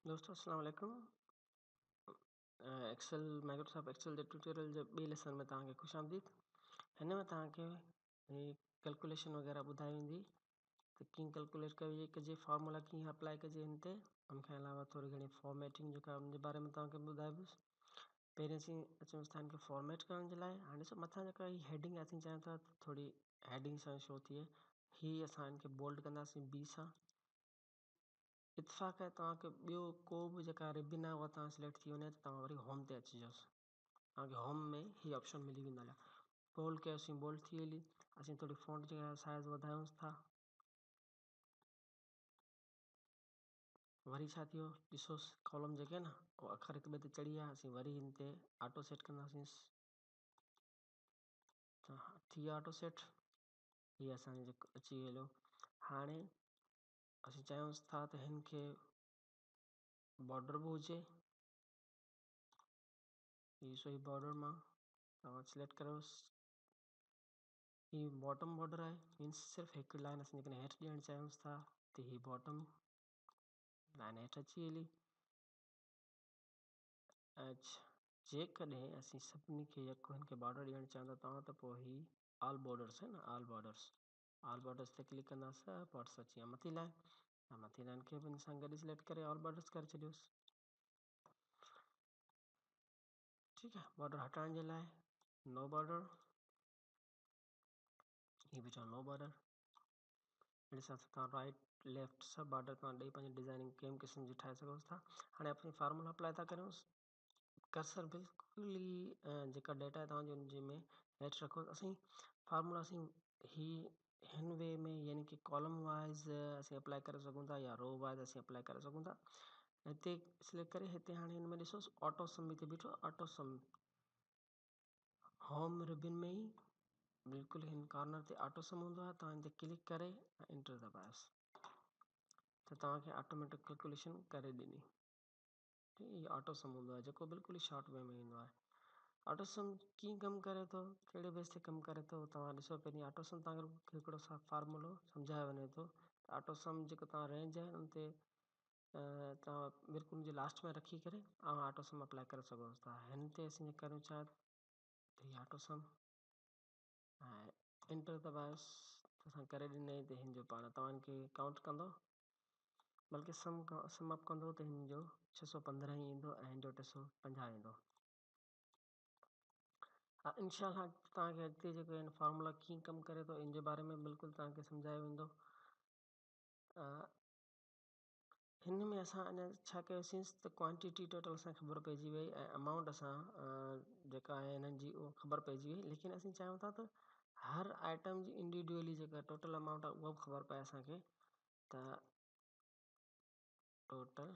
दोस्तों अस्सलाम वालेकुम। एक्सेल माइक्रोसॉफ्ट एक्सेल जे ट्यूटोरियल जे ॿिए लेसन में तव्हांखे ख़ुशि आमदीद। हिन में तव्हांखे कैलकुलेशन वग़ैरह ॿुधाई वेंदी त कीअं कैलकुलेट कजे, फार्मूला कीअं अप्लाई कजे हिन ते। उनखे अलावा थोरी घणी फॉर्मेटिंग जेका उन जे बारे में तव्हांखे ॿुधाईंदुसि। पहिरीं असीं अचूं था हिनखे फॉर्मेट करण जे लाइ। हाणे ॾिसो मथां जेका हीअ हेडिंग असीं चाहियूं था थोरी हेडिंग सां शो थिए, हीअ असां हिनखे बोल्ड कंदासीं बी सां। इत्फाक़ आहे तव्हांखे ॿियो को बि जेका रिबिन आहे उहा तव्हां सिलेक्ट थी वञे त तव्हां वरी होम ते अचिजोसि। तव्हांखे होम में हीअ ऑप्शन मिली वेंदा। बोल्ड कयोसीं, बोल्ड थी वेंदी। असीं थोरी फ़ॉन्ट जेका साइज़ वधायूंसि था। वरी छा थियो, ॾिसोसि कॉलम जेके न उहो अखर हिक ॿिए ते चढ़ी विया। असीं वरी हिन ते ऑटो सेट कंदासीं त थी वियो ऑटो सेट। हीअ असांजो जेको अची वियो। हाणे असीं चाहियूंसि था त हिन खे बॉर्डर बि हुजे। हीअ बॉर्डर मां तव्हां सिलेक्ट कयोसि। हीअ बॉटम बॉर्डर आहे, मीन्स सिर्फ़ु हिकु लाइन असीं जेकॾहिं हेठि ॾियणु चाहियूंसि था त हीअ बॉटम लाइन हेठि अची वेंदी। अच्छा, जेकॾहिं असीं सभिनी खे यको हिन खे बॉर्डर ॾियणु चाहींदा तव्हां त पोइ हीअ ऑल बॉर्डर्स आहे न, ऑल बॉर्डर्स ते क्लिक कंदासीं। बॉर्डर्स अची विया मथी लाइन। ऐं मथी लाइन खे बि हिन सां गॾु सिलेक्ट करे ऑल बॉर्डर्स करे छॾियोसि। ठीकु आहे, बॉर्डर हटाइण जे लाइ नो बॉर्डर, हीअ बि चओ नो बॉर्डर। अहिड़े हिसाब सां तव्हां राइट लेफ्ट सभु बॉर्डर तव्हां ॾेई पंहिंजी डिज़ाइनिंग कंहिं क़िस्म जी ठाहे सघो था। हाणे अपनी फार्मूला अप्लाई था करियोसि। कर्सर बिल्कुलु ई जेका डेटा आहे तव्हांजो हुनजे में हेठि रखो। असीं फार्मूला असीं हिन वे में यानी कि कॉलम वाइज़ असीं अप्लाई करे सघूं था या रो वाइज़ असीं अप्लाई करे सघूं था। हिते सिलेक्ट करे हिते हाणे हिन में ॾिसोसि ऑटो सम हिते बीठो। ऑटो सम होम रिबिन में ई बिल्कुलु हिन कॉर्नर ते ऑटो सम हूंदो आहे। तव्हां हिन ते क्लिक करे एंटर दबायोसि त तव्हांखे ऑटोमेटिक कैलकुलेशन करे ॾिनी। इहो ऑटो सम हूंदो आहे जेको बिल्कुलु ई शॉर्ट वे में ईंदो आहे। ऑटो सम कीअं कमु करे थो, कहिड़े बेस ते कमु करे थो, तव्हां ॾिसो। पहिरीं ऑटो सम तव्हांखे हिकिड़ो फार्मूलो सम्झायो वञे थो। ऑटो सम जेको तव्हां रेंज आहे उन ते तव्हां बिल्कुलु हुनजे लास्ट में रखी करे ऐं ऑटो सम अप्लाई करे सघो था। हिन ते असीं करूं छा त हीअ ऑटो सम ऐं एंटर दबायोसि त असां करे ॾिनई त हिन जो पाण तव्हांखे काउंट कंदो, बल्कि सम अप कंदो त हिन जो 615 ई ईंदो ऐं हिन जो 250 ईंदो। हा, इंशाअल्लाह तव्हांखे अॻिते जेको हिन फार्मूला कीअं कमु करे थो इन जे बारे में बिल्कुलु तव्हांखे सम्झायो वेंदो। हिन में असां अञा छा कयोसींसि त क्वांटिटी टोटल असांखे ख़बर पइजी वई ऐं अमाउंट असां जेका आहे हिननि जी उहा ख़बर पइजी वई। लेकिन असीं चाहियूं था त हर आइटम जी इंडिविजुअली जेका टोटल अमाउंट आहे उहा बि ख़बर पए असांखे। त टोटल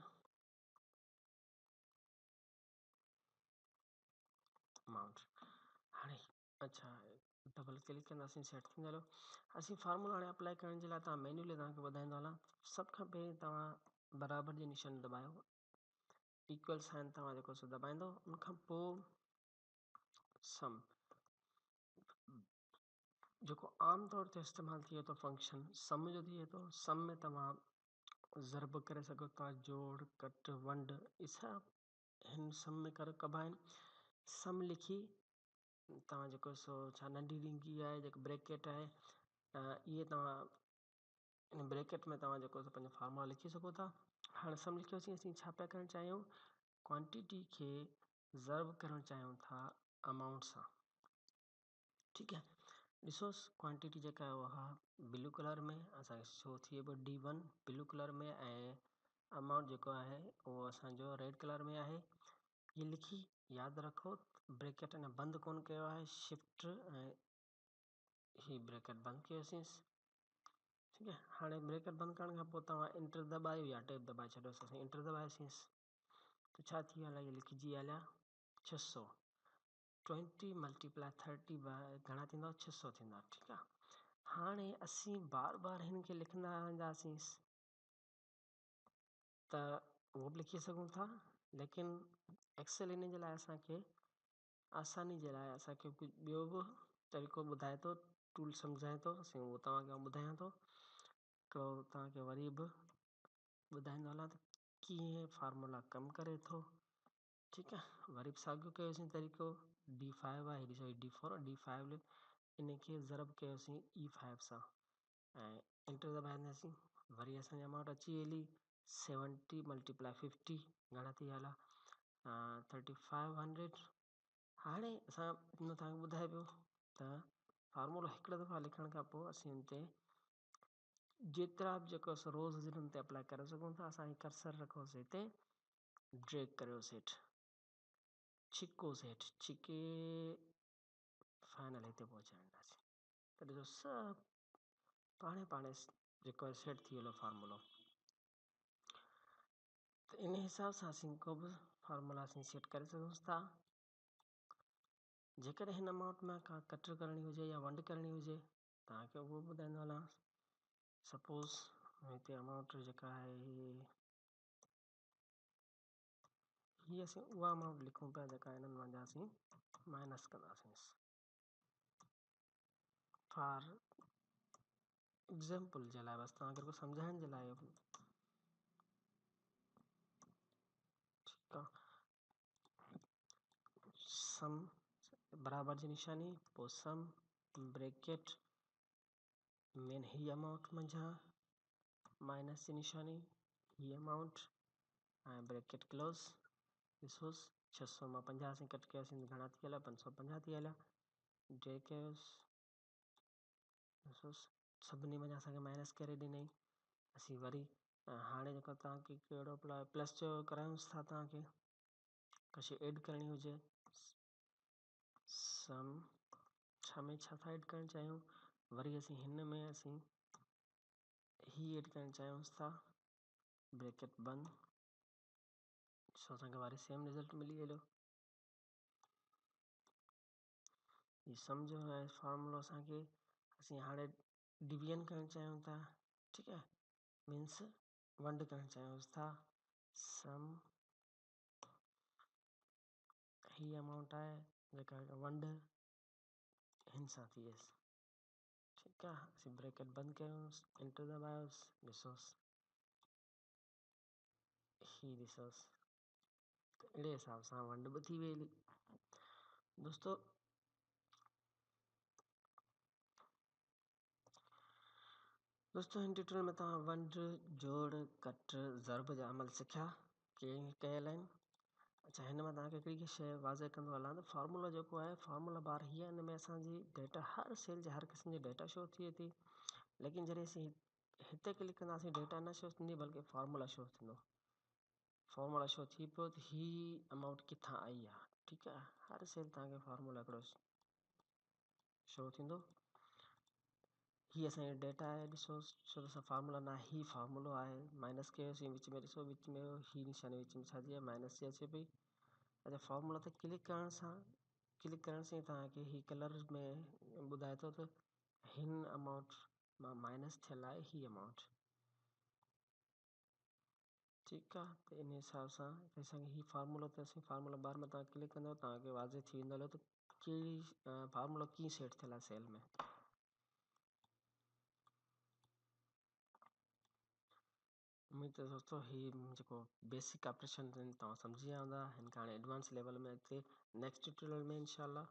अमाउंट हाणे अच्छा डबल क्लिक कंदासीं सेट थी वेंदो। असीं फार्मूला हाणे अप्लाई करण जे लाइ तव्हां मैन्युअली तव्हांखे ॿुधाईंदो हलां। सभ खां पहिरीं तव्हां बराबरि जी निशान दॿायो, इक्वल साइन तव्हां जेको सो दॿाईंदो। उनखां पोइ सम जेको आम तौर ते इस्तेमालु थिए थो फंक्शन सम जो थिए थो। सम में तव्हां ज़रब करे सघो था, जोड़, कट, वंड, इहे सभु हिन सम में करे कबा आहिनि। सम लिखी तव्हां जेको सो छा नंढी रिंगी आहे जेको ब्रैकेट आहे, इहे तव्हां इन ब्रैकेट में तव्हां जेको पंहिंजो फार्मूला लिखी सघो था। हाणे सम लिखियोसीं। असीं छा पिया करणु चाहियूं, क्वांटिटी खे ज़रब करणु चाहियूं था अमाउंट सां। ठीकु आहे, ॾिसोसि क्वांटिटी जेका आहे उहा ब्लू कलर में असांखे शो थिए पियो D1 ब्लू कलर में, ऐं अमाउंट जेको आहे उहो असांजो रेड कलर में आहे। ये लिखी यादि रखो, ब्रैकेट अञा बंदि कोन कयो आहे, शिफ्ट ऐं ही ब्रैकेट बंदि कयोसींसि। ठीकु आहे, हाणे ब्रैकेट बंदि करण खां पोइ तव्हां इंटर दॿायो या टेब दॿाए छॾियोसि। असां इंटर दॿायोसींसि त छा थी हलिया, इहे लिखिजी हलिया 600। 20 × 30 घणा थींदा, 600 थींदा। ठीकु आहे, हाणे असीं बार बार हिन खे लिखंदा रहंदासीं त उहो बि लिखी सघूं था। लेकिन एक्सेल इन जे लाइ असांखे आसानी जे लाइ असांखे कुझु ॿियो बि तरीक़ो ॿुधाए थो, टूल सम्झाए थो। असीं उहो तव्हांखे ॿुधायां थो, त तव्हांखे वरी बि ॿुधाईंदो हलां त कीअं फार्मूला कमु करे थो। ठीकु आहे, वरी बि साॻियो कयोसीं तरीक़ो, D5 आहे, हीअ ॾिसो D4 D5 इनखे ज़रब कयोसीं E5 सां ऐं एंटर दॿाईंदासीं। वरी असांजी अमाउंट अची वेली 70 × 50 घणा थी विया 3500। हाणे असां तव्हांखे ॿुधाए पियो त फार्मूलो हिकिड़े दफ़ा लिखण खां पोइ असीं हुन ते जेतिरा बि जेको असां रोज़ हुन ते अप्लाई करे सघूं था। असां कर्सर रखोसीं हिते, ड्रैग करियोसीं हेठि, छिकोसीं हेठि, छिके फाइनल हिते पहुचाईंदासीं त ॾिसो सभु पाणे जेको आहे सेट थी वियो फार्मूलो। त इन हिसाब सां असीं को बि फार्मूला असीं सेट करे सघूं था। जेकॾहिं हिन अमाउंट में का कट करणी हुजे या वंड करणी हुजे तव्हांखे उहो ॿुधाईंदो हलां। सपोज़ हिते अमाउंट जेका आहे हीअ असीं उहा अमाउंट लिखूं पिया जेका हिननि वञा असीं माइनस कंदासीं फॉर एग्ज़ाम्पल जे लाइ, बसि तव्हांखे सम्झाइण जे लाइ। ठीकु आहे, सम बराबरि जी निशानी, पोइ सम ब्रैकेट मेन ही अमाउंट मंझां माइनस जी निशानी ही अमाउंट ऐं ब्रैकेट क्लोज। ॾिसोसि 600 मां 50 असीं कट कयोसीं घणा थी हलिया 550 थी हलिया। ड्रैग कयोसि, ॾिसोसि सभिनी मंझां असांखे माइनस करे ॾिनई। असीं वरी हाणे जेको तव्हांखे कहिड़ो प्लस जो करायूंसि था, तव्हांखे कुझु एड करणी हुजे सम छा में छा था एड करणु चाहियूं, वरी असीं हिन में असीं ही एड करणु चाहियूंसि था, ब्रैकेट बंदि। सो असांखे वरी सेम रिज़ल्ट मिली वेंदो। ही सम्झो आहे फार्मूलो असांखे असीं हाणे डिवीजन करणु चाहियूं था। ठीकु आहे, मीन्स वंड करणु चाहियूंसि था। सम ही अमाउंट आहे जेका वंड हिन सां थी वियसि। ठीकु आहे, असीं ब्रैकेट बंदि कयोसि, एंटर दॿायोसि, ॾिसोसि ही ॾिसोसि त अहिड़े हिसाब सां वंड बि थी वेंदी। दोस्तो हिन ट्यूटोरियल में तव्हां वंड, जोड़, कट, ज़रब जा अमल सिखिया कयल आहिनि। अच्छा, हिन में तव्हांखे हिकिड़ी शइ वाज़े कंदो हलां त फार्मूला जेको आहे फार्मूला बार हीअ हिन में असांजी डेटा हर सेल जे हर क़िस्म जी डेटा शो थिए थी। लेकिन जॾहिं असीं हिते क्लिक कंदासीं डेटा न शो थींदी बल्कि फार्मूला शो थींदो। फार्मूला शो थी पियो त ही अमाउंट किथां आई आहे। ठीकु आहे, हर सेल तव्हांखे फार्मूला हिकिड़ो शो थींदो। ही असांजो डेटा आहे, ॾिसोसि छो त असां फार्मूला न ही फार्मूलो आहे। माइनस कयोसीं विच में, ॾिसो विच में ही निशानी विच में छा थी आहे माइनस जी अचे पई। अच्छा, फार्मूला ते क्लिक करण सां तव्हांखे ही कलर में ॿुधाए थो त हिन अमाउंट मां माइनस थियल आहे ही अमाउंट। ठीकु आहे, त इन हिसाब सां असांखे ही फार्मूलो ते असीं फार्मूला बार में तव्हां क्लिक कंदव तव्हांखे वाज़े थी वेंदो हलो त कहिड़ी फार्मूलो कीअं सेट थियल आहे सेल में। उम्मीद आहे दोस्तों ही जेको बेसिक ऑपरेशन तव्हां सम्झी विया हूंदा। हिन खां हाणे एडवांस लेवल में अॻिते नेक्स्ट ट्यूटोरियल में इंशाल्लाह